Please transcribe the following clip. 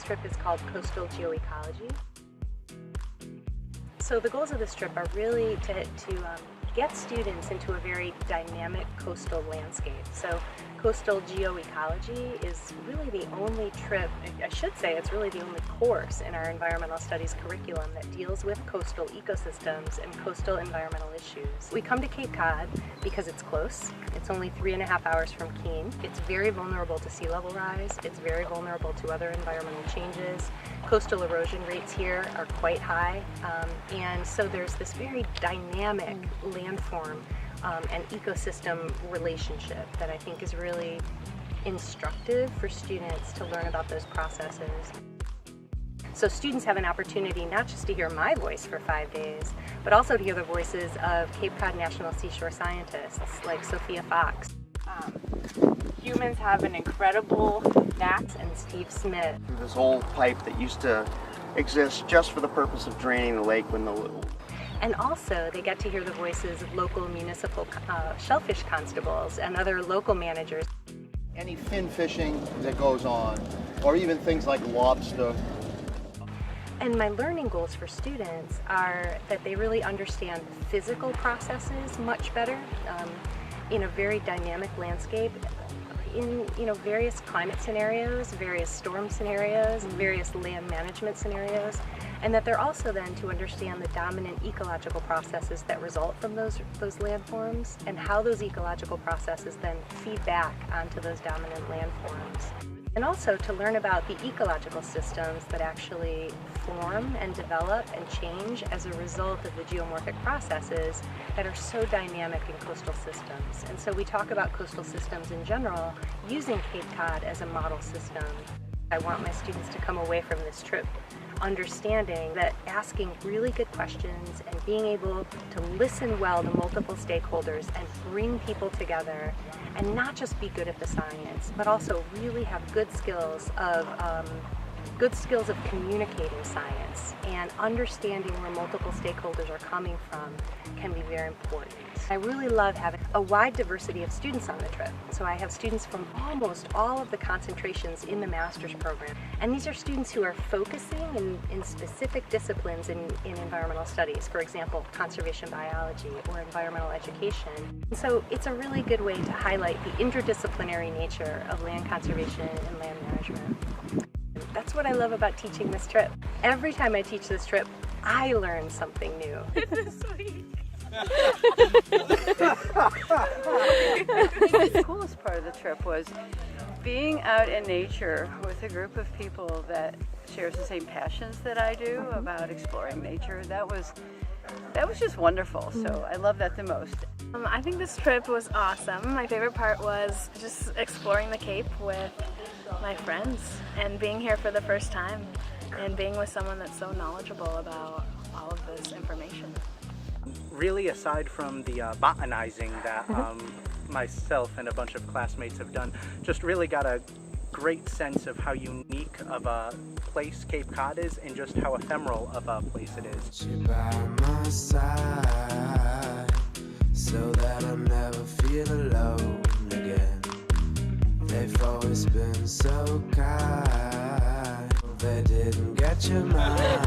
trip is called Coastal Geoecology. So the goals of this trip are really to get students into a very dynamic coastal landscape. So coastal geoecology is really the only trip, I should say it's really the only course in our environmental studies curriculum that deals with coastal ecosystems and coastal environmental issues. We come to Cape Cod because it's close. It's only 3.5 hours from Keene. It's very vulnerable to sea level rise. It's very vulnerable to other environmental changes. Coastal erosion rates here are quite high, and so there's this very dynamic landform and ecosystem relationship that I think is really instructive for students to learn about those processes. So students have an opportunity not just to hear my voice for 5 days, but also to hear the voices of Cape Cod National Seashore scientists like Sophia Fox. Humans have an incredible knack. And Steve Smith. This old pipe that used to exist just for the purpose of draining the lake when the And also they get to hear the voices of local municipal shellfish constables and other local managers. Any fin fishing that goes on, or even things like lobster. And my learning goals for students are that they really understand physical processes much better in a very dynamic landscape, in various climate scenarios, various storm scenarios, various land management scenarios, and that they're also then to understand the dominant ecological processes that result from those landforms and how those ecological processes then feed back onto those dominant landforms. And also to learn about the ecological systems that actually form and develop and change as a result of the geomorphic processes that are so dynamic in coastal systems. And so we talk about coastal systems in general using Cape Cod as a model system. I want my students to come away from this trip understanding that asking really good questions and being able to listen well to multiple stakeholders and bring people together and not just be good at the science, but also really have good skills of communicating science and understanding where multiple stakeholders are coming from can be very important. I really love having a wide diversity of students on the trip. So I have students from almost all of the concentrations in the master's program. And these are students who are focusing in specific disciplines in environmental studies, for example, conservation biology or environmental education. And so it's a really good way to highlight the interdisciplinary nature of land conservation and land management. That's what I love about teaching this trip. Every time I teach this trip, I learn something new. Sweet. The coolest part of the trip was being out in nature with a group of people that shares the same passions that I do about exploring nature. That was just wonderful. So I love that the most. I think this trip was awesome. My favorite part was just exploring the Cape with my friends and being here for the first time and being with someone that's so knowledgeable about all of this information. Really, aside from the botanizing that myself and a bunch of classmates have done, just really got a great sense of how unique of a place Cape Cod is and just how ephemeral of a place it is. You're by my side, so that I'll never feel alone again. They've always been so kind, they didn't get your mind.